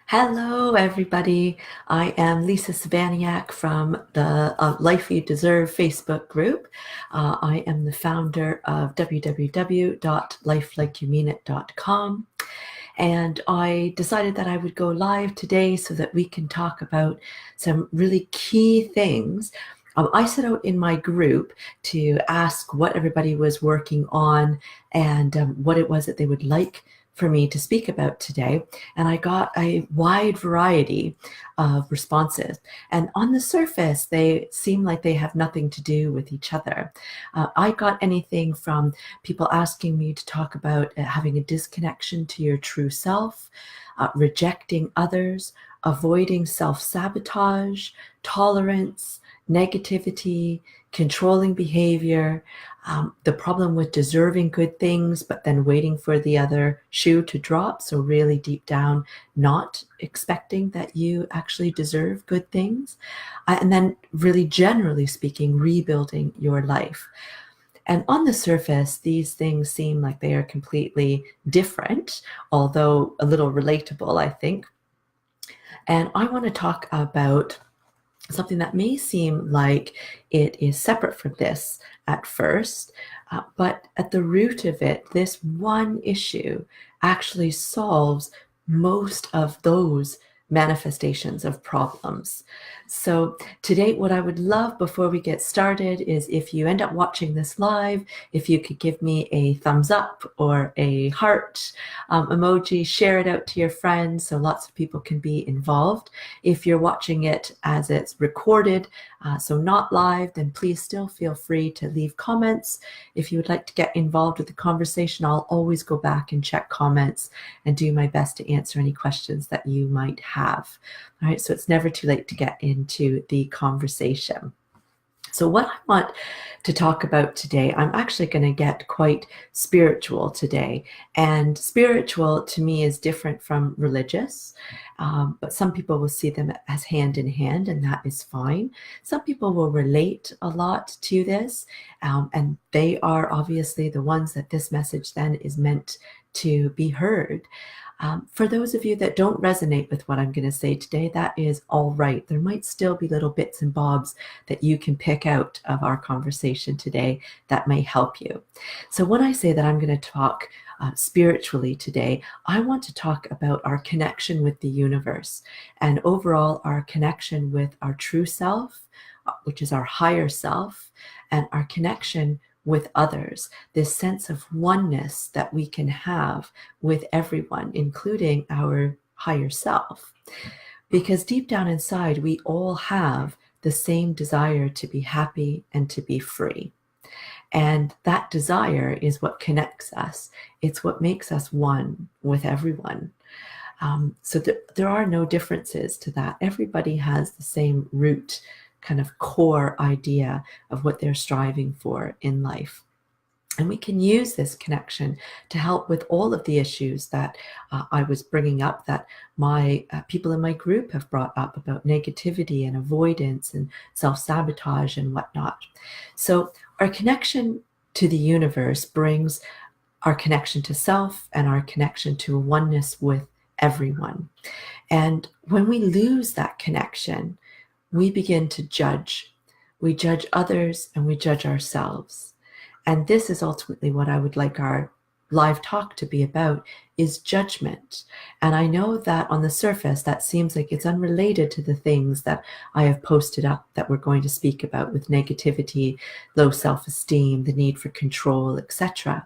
Hello, everybody. I am Lisa Savaniak from the Life You Deserve Facebook group. I am the founder of www.lifelikeyoumeanit.com. And I decided that I would go live today so that we can talk about some really key things. I set out in my group to ask what everybody was working on and what it was that they would like for me to speak about today. And I got a wide variety of responses. And on the surface, they seem like they have nothing to do with each other. I got anything from people asking me to talk about having a disconnection to your true self, rejecting others, avoiding self-sabotage, tolerance, negativity, controlling behavior, the problem with deserving good things, but then waiting for the other shoe to drop. So really deep down, not expecting that you actually deserve good things. And then really generally speaking, rebuilding your life. And on the surface, these things seem like they are completely different, although a little relatable, I think. And I want to talk about something that may seem like it is separate from this at first, but at the root of it, this one issue actually solves most of those manifestations of problems. So today, what I would love before we get started is if you end up watching this live, if you could give me a thumbs up or a heart emoji, share it out to your friends so lots of people can be involved. If you're watching it as it's recorded, so not live, then please still feel free to leave comments. If you would like to get involved with the conversation, I'll always go back and check comments and do my best to answer any questions that you might have. All right, so it's never too late to get into the conversation. So what I want to talk about today, I'm actually going to get quite spiritual today. And spiritual to me is different from religious, but some people will see them as hand in hand, and that is fine. Some people will relate a lot to this, and they are obviously the ones that this message then is meant to be heard. For those of you that don't resonate with what I'm going to say today, that is all right. There might still be little bits and bobs that you can pick out of our conversation today that may help you. So when I say that I'm going to talk spiritually today, I want to talk about our connection with the universe and overall our connection with our true self, which is our higher self, and our connection with others, this sense of oneness that we can have with everyone, including our higher self. Because deep down inside, we all have the same desire to be happy and to be free. And that desire is what connects us. It's what makes us one with everyone. So there are no differences to that. Everybody has the same root kind of core idea of what they're striving for in life. And we can use this connection to help with all of the issues that I was bringing up, that my people in my group have brought up about negativity and avoidance and self-sabotage and whatnot. So our connection to the universe brings our connection to self and our connection to oneness with everyone. And when we lose that connection, we begin to judge. We judge others and we judge ourselves. And this is ultimately what I would like our live talk to be about, is judgment. And I know that on the surface, that seems like it's unrelated to the things that I have posted up that we're going to speak about with negativity, low self-esteem, the need for control, etc.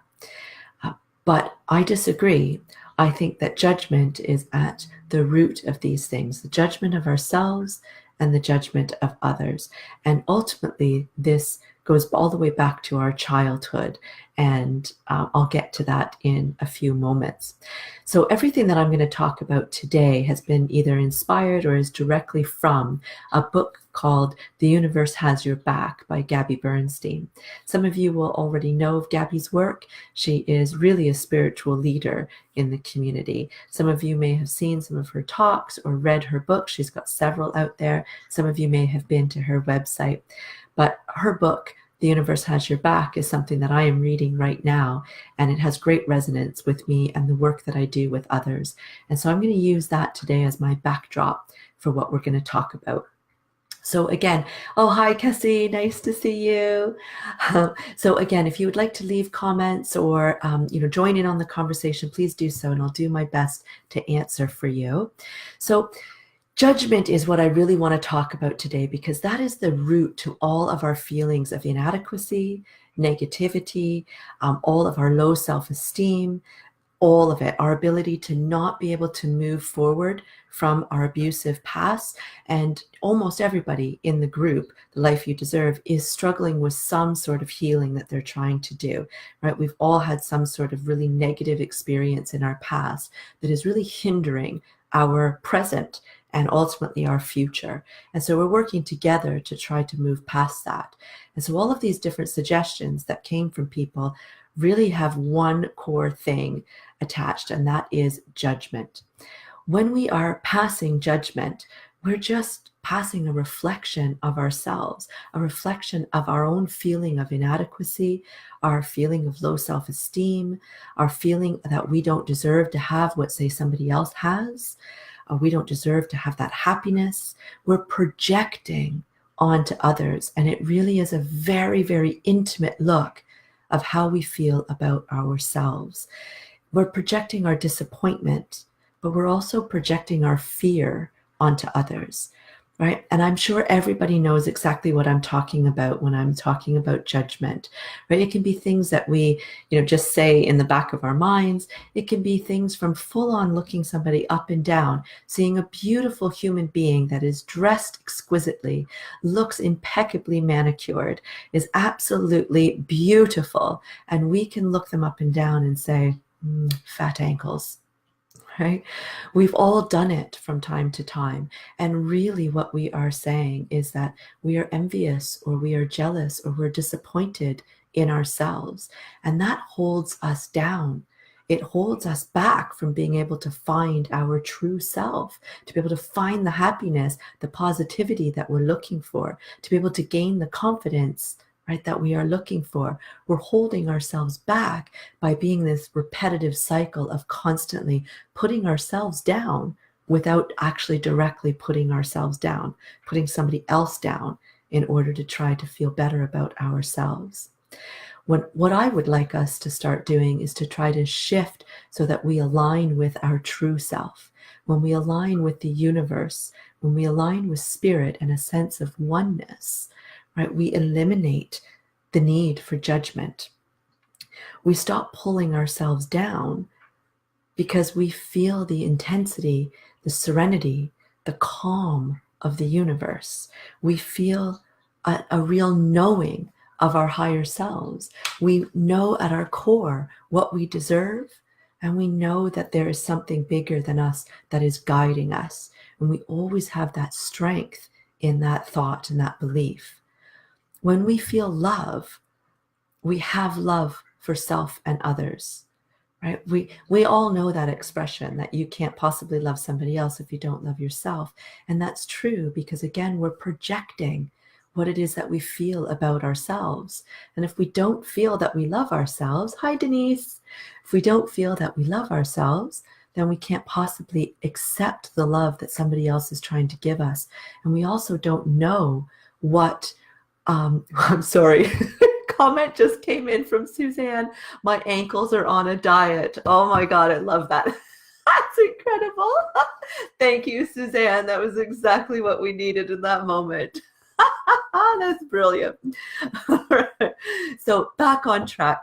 But I disagree. I think that judgment is at the root of these things, the judgment of ourselves and the judgment of others. And ultimately, this goes all the way back to our childhood. And I'll get to that in a few moments. So everything that I'm going to talk about today has been either inspired or is directly from a book called The Universe Has Your Back by Gabby Bernstein. Some of you will already know of Gabby's work. She is really a spiritual leader in the community. Some of you may have seen some of her talks or read her book. She's got several out there. Some of you may have been to her website. But her book, The Universe Has Your Back is something that I am reading right now, and it has great resonance with me and the work that I do with others. And so I'm going to use that today as my backdrop for what we're going to talk about. So again, oh, hi, Cassie, nice to see you. So again, if you would like to leave comments or, join in on the conversation, please do so, and I'll do my best to answer for you. So judgment is what I really want to talk about today, because that is the root to all of our feelings of inadequacy, negativity, all of our low self-esteem, all of it, our ability to not be able to move forward from our abusive past. And almost everybody in the group, The Life You Deserve, is struggling with some sort of healing that they're trying to do, right? We've all had some sort of really negative experience in our past that is really hindering our present and ultimately our future. And so we're working together to try to move past that. And so all of these different suggestions that came from people really have one core thing attached, and that is judgment. When we are passing judgment, we're just passing a reflection of ourselves, a reflection of our own feeling of inadequacy, our feeling of low self-esteem, our feeling that we don't deserve to have what, say, somebody else has. We don't deserve to have that happiness. We're projecting onto others, and it really is a very, very intimate look of how we feel about ourselves. We're projecting our disappointment, but we're also projecting our fear onto others, right? And I'm sure everybody knows exactly what I'm talking about when I'm talking about judgment, right? It can be things that we, just say in the back of our minds. It can be things from full on looking somebody up and down, seeing a beautiful human being that is dressed exquisitely, looks impeccably manicured, is absolutely beautiful. And we can look them up and down and say, fat ankles, right? We've all done it from time to time. And really what we are saying is that we are envious, or we are jealous, or we're disappointed in ourselves. And that holds us down. It holds us back from being able to find our true self, to be able to find the happiness, the positivity that we're looking for, to be able to gain the confidence, right, that we are looking for. We're holding ourselves back by being this repetitive cycle of constantly putting ourselves down without actually directly putting ourselves down, putting somebody else down in order to try to feel better about ourselves. What I would like us to start doing is to try to shift so that we align with our true self. When we align with the universe, when we align with spirit and a sense of oneness, right, we eliminate the need for judgment. We stop pulling ourselves down because we feel the intensity, the serenity, the calm of the universe. We feel a real knowing of our higher selves. We know at our core what we deserve, and we know that there is something bigger than us that is guiding us. And we always have that strength in that thought and that belief. When we feel love, we have love for self and others, right? We all know that expression that you can't possibly love somebody else if you don't love yourself. And that's true because, again, we're projecting what it is that we feel about ourselves. And if we don't feel that we love ourselves, hi, Denise, if we don't feel that we love ourselves, then we can't possibly accept the love that somebody else is trying to give us. And we also don't know what I'm sorry. Comment just came in from Suzanne. My ankles are on a diet. Oh my God, I love that. That's incredible. Thank you, Suzanne. That was exactly what we needed in that moment. That's brilliant. All right. So back on track.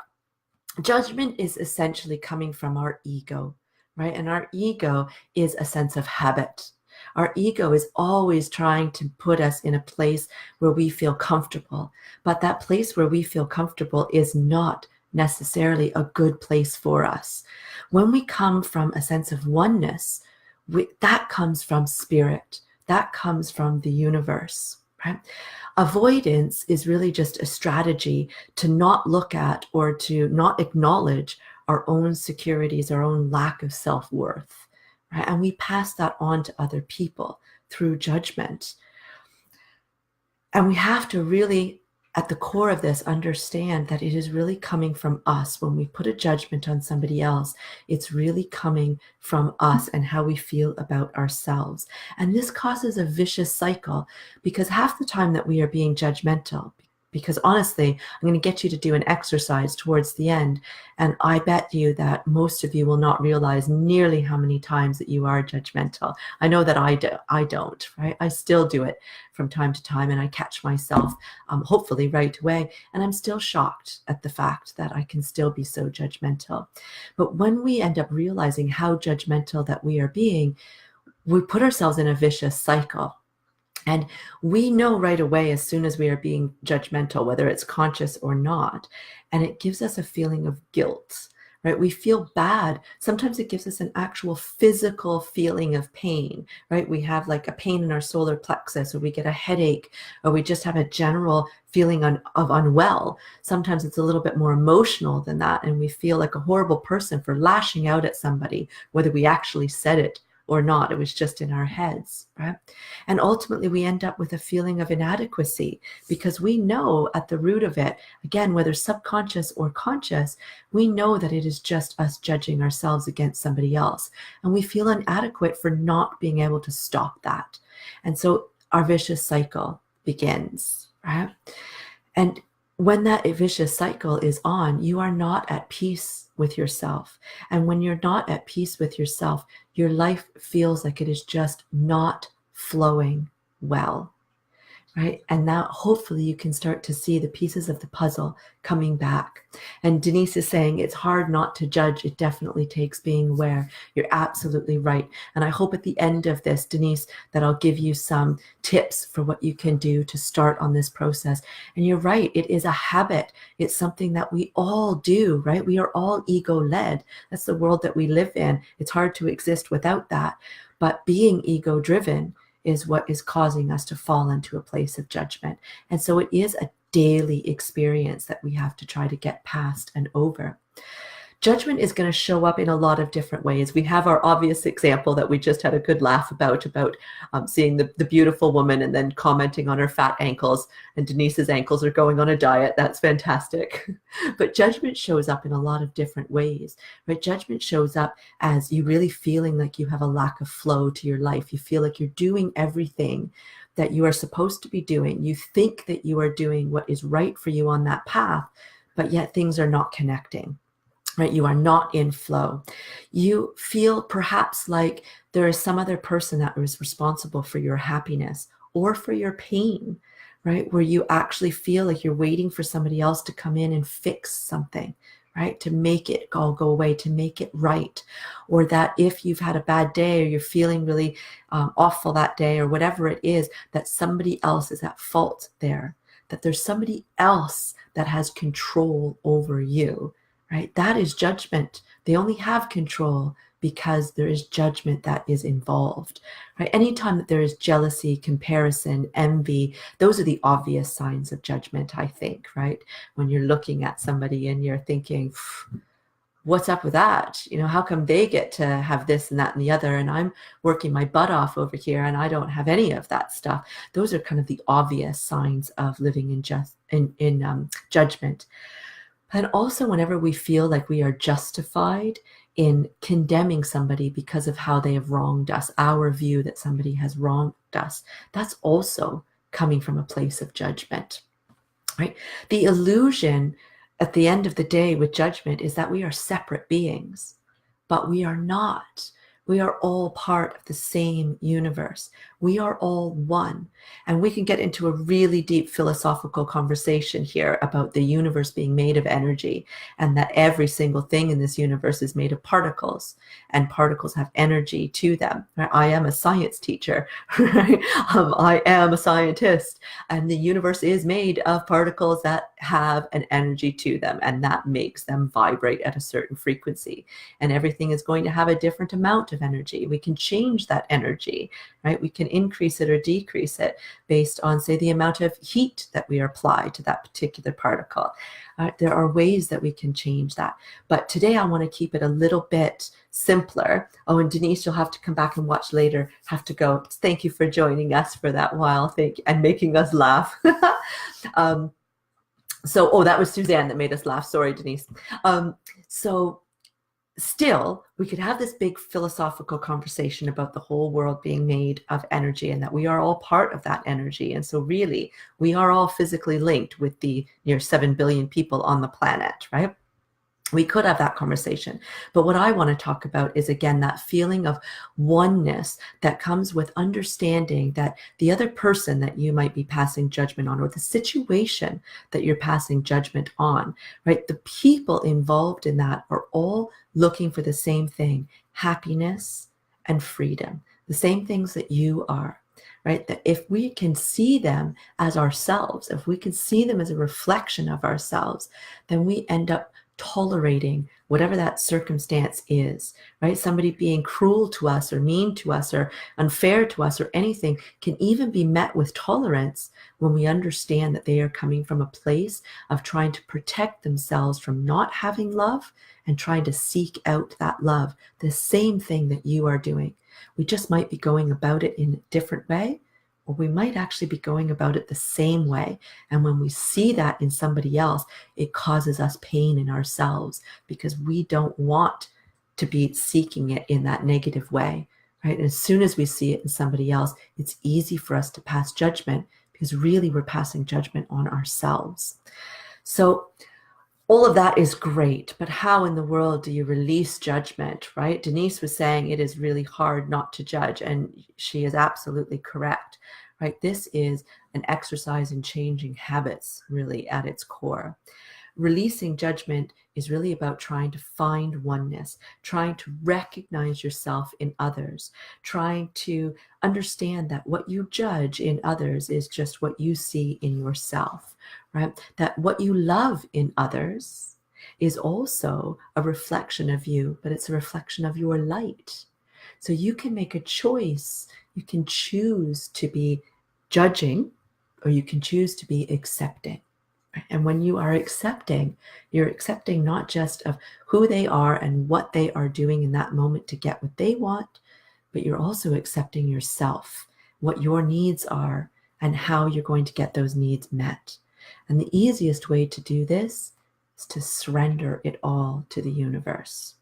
Judgment is essentially coming from our ego, right? And our ego is a sense of habit. Our ego is always trying to put us in a place where we feel comfortable, but that place where we feel comfortable is not necessarily a good place for us. When we come from a sense of oneness, that comes from spirit, that comes from the universe, right? Avoidance is really just a strategy to not look at or to not acknowledge our own insecurities, our own lack of self-worth. Right? And we pass that on to other people through judgment. And we have to really at the core of this, understand that it is really coming from us. When we put a judgment on somebody else, it's really coming from us and how we feel about ourselves. And this causes a vicious cycle, because half the time that we are being judgmental, because honestly, I'm going to get you to do an exercise towards the end, and I bet you that most of you will not realize nearly how many times that you are judgmental. I know that I don't, right? I still do it from time to time, and I catch myself hopefully right away, and I'm still shocked at the fact that I can still be so judgmental. But when we end up realizing how judgmental that we are being, we put ourselves in a vicious cycle. And we know right away, as soon as we are being judgmental, whether it's conscious or not, and it gives us a feeling of guilt, right? We feel bad. Sometimes it gives us an actual physical feeling of pain, right? We have like a pain in our solar plexus, or we get a headache, or we just have a general feeling of unwell. Sometimes it's a little bit more emotional than that, and we feel like a horrible person for lashing out at somebody, whether we actually said it or not. It was just in our heads, right? And ultimately, we end up with a feeling of inadequacy, because we know at the root of it, again, whether subconscious or conscious, we know that it is just us judging ourselves against somebody else. And we feel inadequate for not being able to stop that. And so our vicious cycle begins, right? And when that vicious cycle is on, you are not at peace with yourself. And when you're not at peace with yourself, your life feels like it is just not flowing well, right? And now hopefully you can start to see the pieces of the puzzle coming back. And Denise is saying it's hard not to judge. It definitely takes being aware. You're absolutely right. And I hope at the end of this, Denise, that I'll give you some tips for what you can do to start on this process. And you're right, it is a habit. It's something that we all do, right? We are all ego-led. That's the world that we live in. It's hard to exist without that. But being ego-driven is what is causing us to fall into a place of judgment. And so it is a daily experience that we have to try to get past and over. Judgment is going to show up in a lot of different ways. We have our obvious example that we just had a good laugh about seeing the beautiful woman and then commenting on her fat ankles, and Denise's ankles are going on a diet. That's fantastic. But judgment shows up in a lot of different ways, right? Judgment shows up as you really feeling like you have a lack of flow to your life. You feel like you're doing everything that you are supposed to be doing. You think that you are doing what is right for you on that path, but yet things are not connecting. Right? You are not in flow. You feel perhaps like there is some other person that is responsible for your happiness or for your pain, right? Where you actually feel like you're waiting for somebody else to come in and fix something, right? To make it all go away, to make it right. Or that if you've had a bad day, or you're feeling really awful that day, or whatever it is, that somebody else is at fault there, that there's somebody else that has control over you. Right? That is judgment. They only have control because there is judgment that is involved. Right? Anytime that there is jealousy, comparison, envy, those are the obvious signs of judgment, I think, right? When you're looking at somebody and you're thinking, what's up with that? You know, how come they get to have this and that and the other, and I'm working my butt off over here and I don't have any of that stuff? Those are kind of the obvious signs of living in judgment. And also, whenever we feel like we are justified in condemning somebody because of how they have wronged us, our view that somebody has wronged us, that's also coming from a place of judgment, right? The illusion at the end of the day with judgment is that we are separate beings, but we are not. We are all part of the same universe. We are all one. And we can get into a really deep philosophical conversation here about the universe being made of energy, and that every single thing in this universe is made of particles, and particles have energy to them. Right? I am a science teacher. Right? I am a scientist. And the universe is made of particles that have an energy to them, and that makes them vibrate at a certain frequency. And everything is going to have a different amount of energy. We can change that energy, right? We can increase it or decrease it based on, say, the amount of heat that we apply to that particular particle. There are ways that we can change that. But today I want to keep it a little bit simpler. Oh, and Denise, you'll have to come back and watch later. Have to go. Thank you for joining us for that while. Thank you, and making us laugh. So, oh, that was Suzanne that made us laugh. Sorry, Denise. Um, so still, we could have this big philosophical conversation about the whole world being made of energy and that we are all part of that energy. And so really, we are all physically linked with the near 7 billion people on the planet, right? We could have that conversation. But what I want to talk about is, again, that feeling of oneness that comes with understanding that the other person that you might be passing judgment on, or the situation that you're passing judgment on, right? The people involved in that are all looking for the same thing: happiness and freedom, the same things that you are. Right? That if we can see them as ourselves, if we can see them as a reflection of ourselves, then we end up tolerating whatever that circumstance is, right? Somebody being cruel to us or mean to us or unfair to us or anything can even be met with tolerance when we understand that they are coming from a place of trying to protect themselves from not having love and trying to seek out that love, the same thing that you are doing. We just might be going about it in a different way, or we might actually be going about it the same way. And when we see that in somebody else, it causes us pain in ourselves because we don't want to be seeking it in that negative way, right? And as soon as we see it in somebody else, it's easy for us to pass judgment because really we're passing judgment on ourselves. So all of that is great, but how in the world do you release judgment, right? Denise was saying it is really hard not to judge, and she is absolutely correct, right? This is an exercise in changing habits, really, at its core. Releasing judgment is really about trying to find oneness, trying to recognize yourself in others, trying to understand that what you judge in others is just what you see in yourself, right? That what you love in others is also a reflection of you, but it's a reflection of your light. So you can make a choice. You can choose to be judging, or you can choose to be accepting. And when you are accepting, you're accepting not just of who they are and what they are doing in that moment to get what they want, but you're also accepting yourself, what your needs are, and how you're going to get those needs met. And the easiest way to do this is to surrender it all to the universe.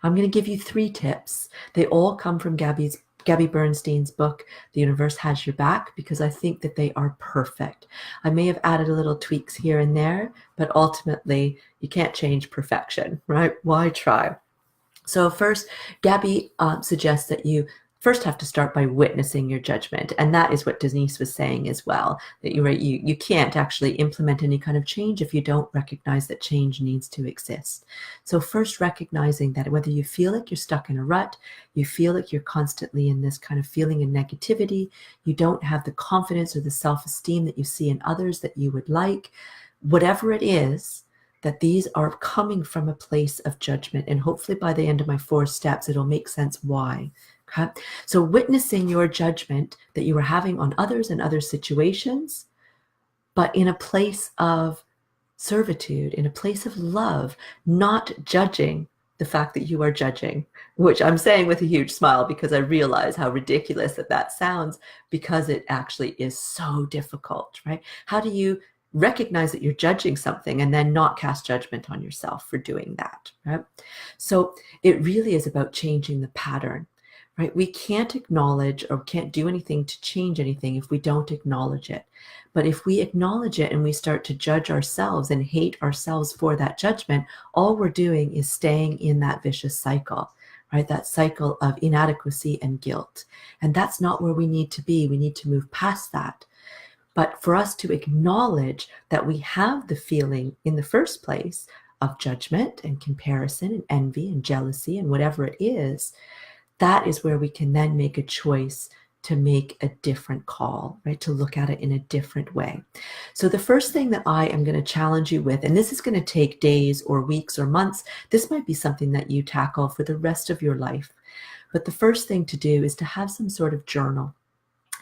I'm going to give you 3 tips. They all come from Gabby Bernstein's book, The Universe Has Your Back, because I think that they are perfect. I may have added a little tweaks here and there, but ultimately you can't change perfection, right? Why try? So first, Gabby suggests that you first have to start by witnessing your judgment. And that is what Denise was saying as well, that you can't actually implement any kind of change if you don't recognize that change needs to exist. So first, recognizing that whether you feel like you're stuck in a rut, you feel like you're constantly in this kind of feeling of negativity, you don't have the confidence or the self-esteem that you see in others that you would like, whatever it is, that these are coming from a place of judgment. And hopefully by the end of my 4 steps, it'll make sense why. Okay? So witnessing your judgment that you are having on others and other situations, but in a place of servitude, in a place of love, not judging the fact that you are judging, which I'm saying with a huge smile because I realize how ridiculous that sounds, because it actually is so difficult, right? How do you recognize that you're judging something and then not cast judgment on yourself for doing that, right? So it really is about changing the pattern, right? We can't acknowledge or can't do anything to change anything if we don't acknowledge it. But if we acknowledge it and we start to judge ourselves and hate ourselves for that judgment, all we're doing is staying in that vicious cycle, right? That cycle of inadequacy and guilt. And that's not where we need to be. We need to move past that. But for us to acknowledge that we have the feeling in the first place of judgment and comparison and envy and jealousy and whatever it is, that is where we can then make a choice to make a different call, right? To look at it in a different way. So the first thing that I am going to challenge you with, and this is going to take days or weeks or months, this might be something that you tackle for the rest of your life. But the first thing to do is to have some sort of journal.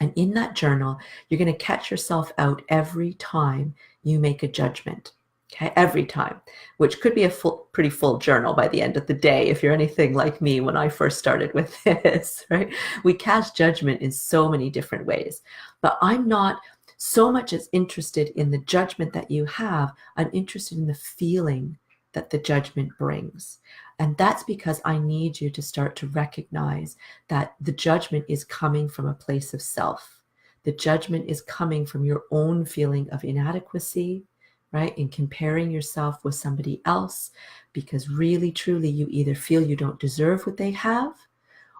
And in that journal, you're going to catch yourself out every time you make a judgment. Okay, every time, which could be a pretty full journal by the end of the day if you're anything like me when I first started with this, right? We cast judgment in so many different ways, but I'm not so much as interested in the judgment that you have, I'm interested in the feeling that the judgment brings. And that's because I need you to start to recognize that the judgment is coming from a place of self. The judgment is coming from your own feeling of inadequacy, right? In comparing yourself with somebody else, because really, truly, you either feel you don't deserve what they have,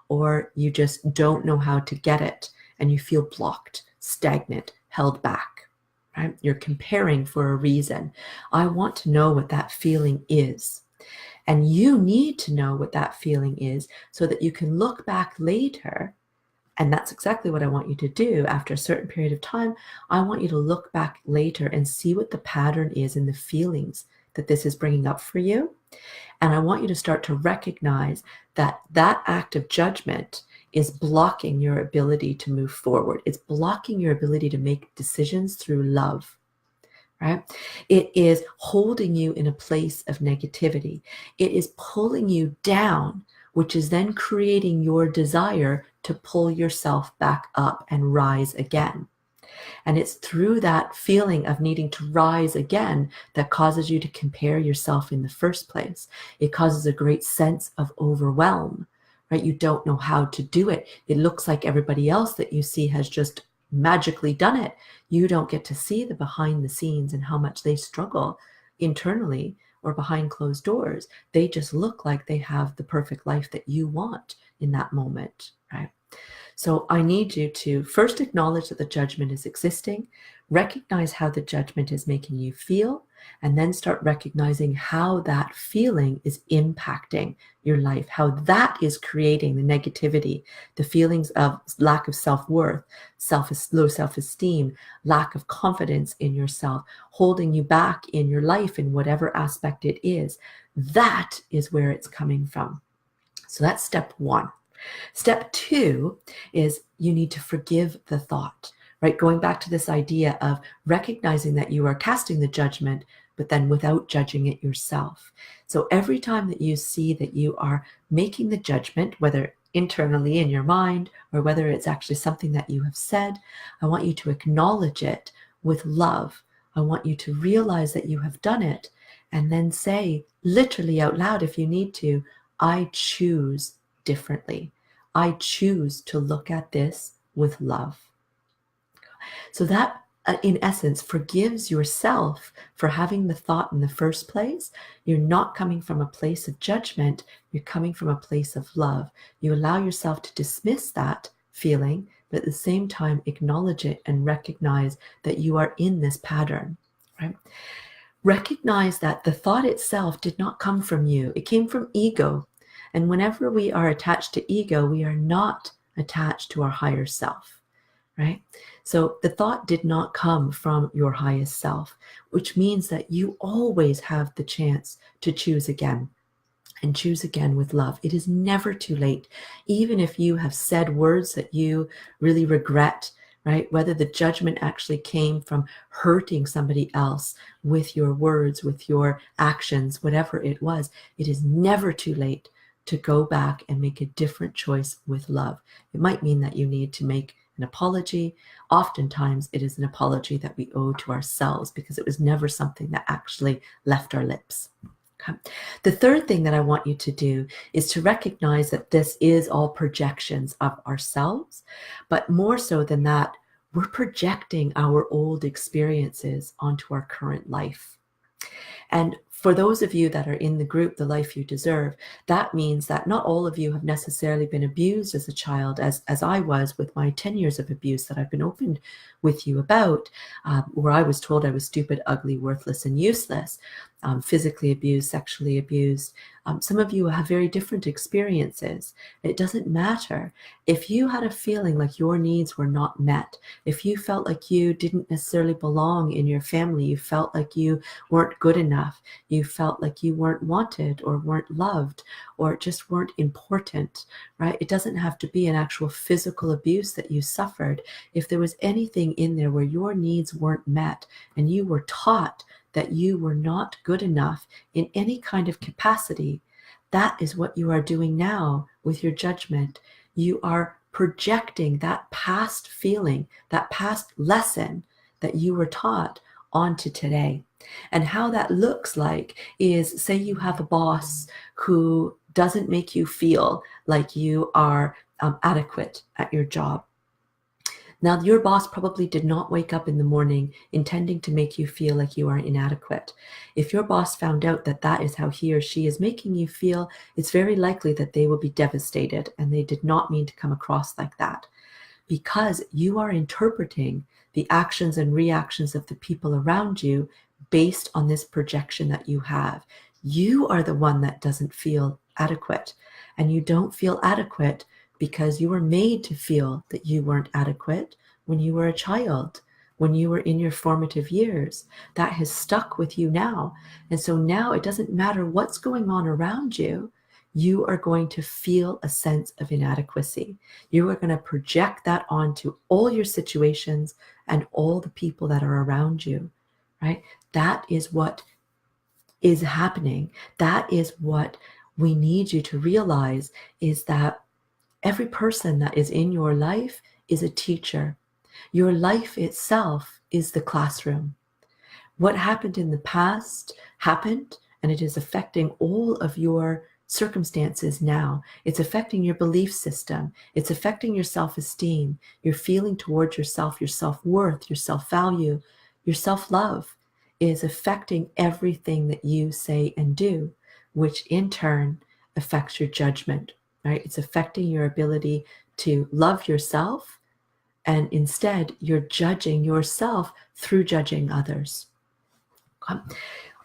or you just don't know how to get it and you feel blocked, stagnant, held back, right? You're comparing for a reason. I want to know what that feeling is. And you need to know what that feeling is so that you can look back later. And that's exactly what I want you to do. After a certain period of time, I want you to look back later and see what the pattern is in the feelings that this is bringing up for you. And I want you to start to recognize that that act of judgment is blocking your ability to move forward. It's blocking your ability to make decisions through love, right? It is holding you in a place of negativity. It is pulling you down, which is then creating your desire to pull yourself back up and rise again. And it's through that feeling of needing to rise again that causes you to compare yourself in the first place. It causes a great sense of overwhelm, right? You don't know how to do it. It looks like everybody else that you see has just magically done it. You don't get to see the behind the scenes and how much they struggle internally or behind closed doors. They just look like they have the perfect life that you want in that moment, right? So I need you to first acknowledge that the judgment is existing, recognize how the judgment is making you feel, and then start recognizing how that feeling is impacting your life, how that is creating the negativity, the feelings of lack of self-worth, low self-esteem, lack of confidence in yourself, holding you back in your life in whatever aspect it is. That is where it's coming from. So that's step one. Step two is you need to forgive the thought, right? Going back to this idea of recognizing that you are casting the judgment, but then without judging it yourself. So every time that you see that you are making the judgment, whether internally in your mind or whether it's actually something that you have said, I want you to acknowledge it with love. I want you to realize that you have done it and then say literally out loud if you need to, I choose differently. I choose to look at this with love. So that, in essence, forgives yourself for having the thought in the first place. You're not coming from a place of judgment. You're coming from a place of love. You allow yourself to dismiss that feeling, but at the same time, acknowledge it and recognize that you are in this pattern, right? Recognize that the thought itself did not come from you. It came from ego. And whenever we are attached to ego, we are not attached to our higher self, right? So the thought did not come from your highest self, which means that you always have the chance to choose again and choose again with love. It is never too late. Even if you have said words that you really regret, right? Whether the judgment actually came from hurting somebody else with your words, with your actions, whatever it was, it is never too late to go back and make a different choice with love. It might mean that you need to make an apology. Oftentimes it is an apology that we owe to ourselves because it was never something that actually left our lips. Okay. The third thing that I want you to do is to recognize that this is all projections of ourselves, but more so than that, we're projecting our old experiences onto our current life. And for those of you that are in the group, The Life You Deserve, that means that not all of you have necessarily been abused as a child, as I was with my 10 years of abuse that I've been open with you about, where I was told I was stupid, ugly, worthless, and useless, physically abused, sexually abused. Some of you have very different experiences. It doesn't matter. If you had a feeling like your needs were not met, if you felt like you didn't necessarily belong in your family, you felt like you weren't good enough, you felt like you weren't wanted or weren't loved or just weren't important, right? It doesn't have to be an actual physical abuse that you suffered. If there was anything in there where your needs weren't met and you were taught that you were not good enough in any kind of capacity, that is what you are doing now with your judgment. You are projecting that past feeling, that past lesson that you were taught onto today. And how that looks like is, say you have a boss who doesn't make you feel like you are adequate at your job. Now, your boss probably did not wake up in the morning intending to make you feel like you are inadequate. If your boss found out that that is how he or she is making you feel, it's very likely that they will be devastated, and they did not mean to come across like that, because you are interpreting the actions and reactions of the people around you based on this projection that you have. You are the one that doesn't feel adequate, and you don't feel adequate because you were made to feel that you weren't adequate when you were a child, when you were in your formative years. That has stuck with you now. And so now it doesn't matter what's going on around you, you are going to feel a sense of inadequacy. You are going to project that onto all your situations and all the people that are around you, right? That is what is happening. That is what we need you to realize, is that every person that is in your life is a teacher. Your life itself is the classroom. What happened in the past happened, and it is affecting all of your circumstances now. It's affecting your belief system. It's affecting your self-esteem, your feeling towards yourself, your self-worth, your self-value, your self-love is affecting everything that you say and do, which in turn affects your judgment, right? It's affecting your ability to love yourself, and instead you're judging yourself through judging others.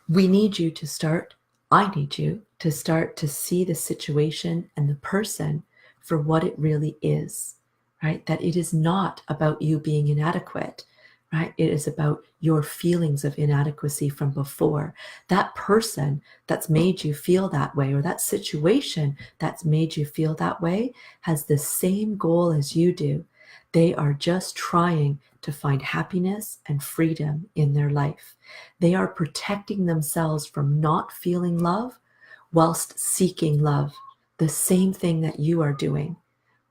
We need you to start, I need you to start to see the situation and the person for what it really is, right? That it is not about you being inadequate, right? It is about your feelings of inadequacy from before. That person that's made you feel that way, or that situation that's made you feel that way, has the same goal as you do. They are just trying to find happiness and freedom in their life. They are protecting themselves from not feeling love whilst seeking love. The same thing that you are doing,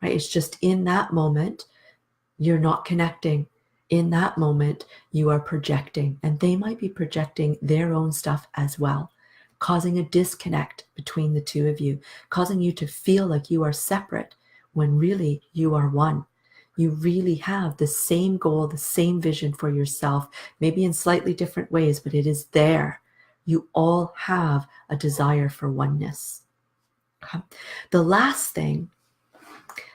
right? It's just in that moment, you're not connecting. In that moment, you are projecting, and they might be projecting their own stuff as well, causing a disconnect between the two of you, causing you to feel like you are separate when really you are one. You really have the same goal, the same vision for yourself, maybe in slightly different ways, but it is there. You all have a desire for oneness. The last thing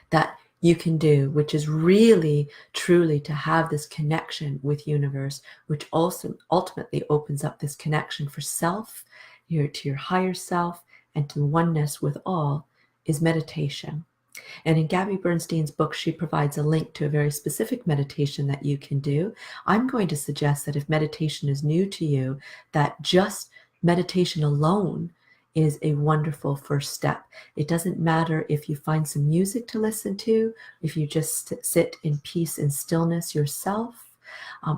that you can do, which is really truly to have this connection with universe, which also ultimately opens up this connection for self, to your higher self, and to oneness with all, is meditation. And in Gabby Bernstein's book, she provides a link to a very specific meditation that you can do. I'm going to suggest that if meditation is new to you, that just meditation alone is a wonderful first step. It doesn't matter if you find some music to listen to, if you just sit in peace and stillness yourself,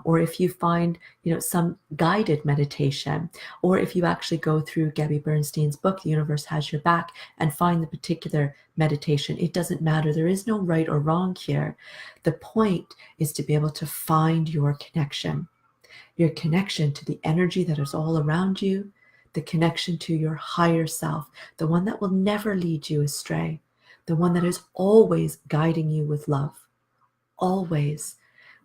or if you find, some guided meditation, or if you actually go through Gabby Bernstein's book, The Universe Has Your Back, and find the particular meditation. It doesn't matter. There is no right or wrong here. The point is to be able to find your connection to the energy that is all around you, the connection to your higher self, the one that will never lead you astray, the one that is always guiding you with love. Always.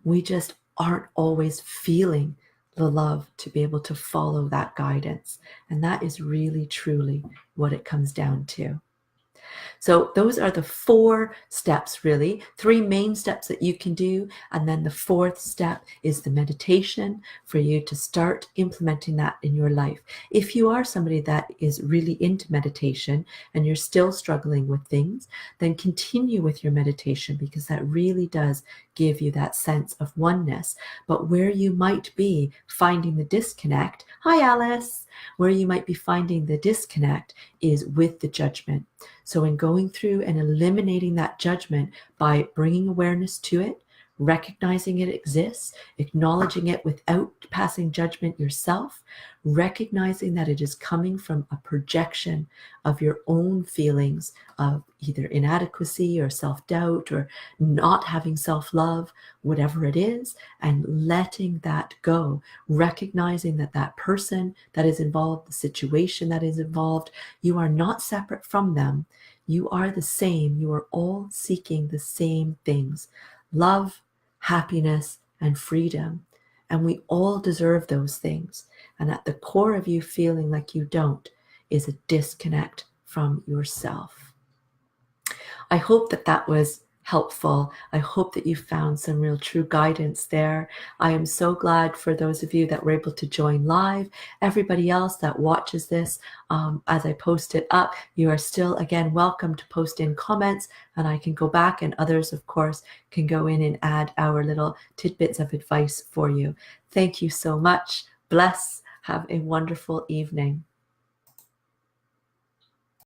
We just aren't always feeling the love to be able to follow that guidance. And that is really, truly what it comes down to. So those are the 4 steps, really, 3 main steps that you can do. And then the 4th step is the meditation, for you to start implementing that in your life. If you are somebody that is really into meditation and you're still struggling with things, then continue with your meditation, because that really does give you that sense of oneness. But where you might be finding the disconnect, hi Alice, where you might be finding the disconnect is with the judgment. So in going through and eliminating that judgment by bringing awareness to it, recognizing it exists, acknowledging it without passing judgment yourself, recognizing that it is coming from a projection of your own feelings of either inadequacy or self-doubt or not having self-love, whatever it is, and letting that go, recognizing that that person that is involved, the situation that is involved, you are not separate from them. You are the same. You are all seeking the same things: love, happiness, and freedom. And we all deserve those things. And at the core of you feeling like you don't is a disconnect from yourself. I hope that that was helpful. I hope that you found some real true guidance there. I am so glad for those of you that were able to join live. Everybody else that watches this, as I post it up, you are still, again, welcome to post in comments, and I can go back, and others, of course, can go in and add our little tidbits of advice for you. Thank you so much. Bless. Have a wonderful evening.